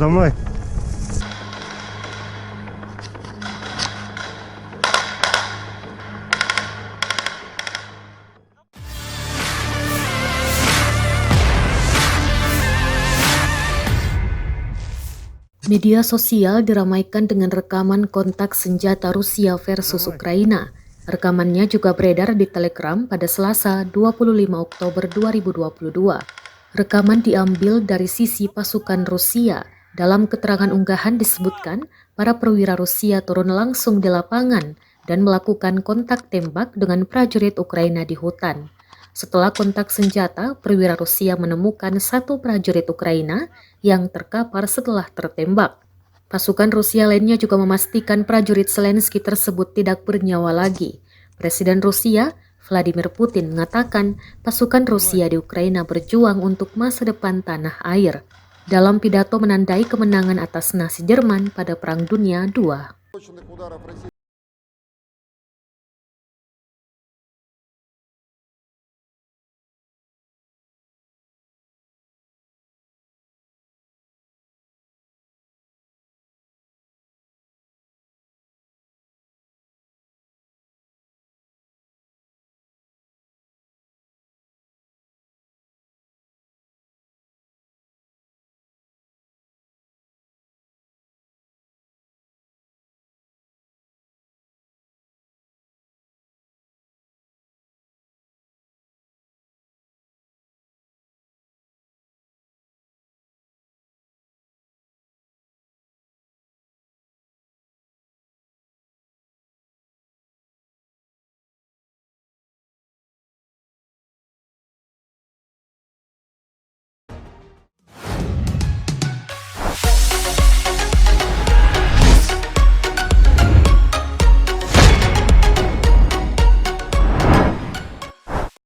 За мной. Media sosial diramaikan dengan rekaman kontak senjata Rusia versus Ukraina. Rekamannya juga beredar di Telegram pada Selasa 25 Oktober 2022. Rekaman diambil dari sisi pasukan Rusia. Dalam keterangan unggahan disebutkan, para perwira Rusia turun langsung di lapangan dan melakukan kontak tembak dengan prajurit Ukraina di hutan. Setelah kontak senjata, perwira Rusia menemukan satu prajurit Ukraina yang terkapar setelah tertembak. Pasukan Rusia lainnya juga memastikan prajurit Zelensky tersebut tidak bernyawa lagi. Presiden Rusia, Vladimir Putin, mengatakan pasukan Rusia di Ukraina berjuang untuk masa depan tanah air. Dalam pidato menandai kemenangan atas Nazi Jerman pada Perang Dunia II.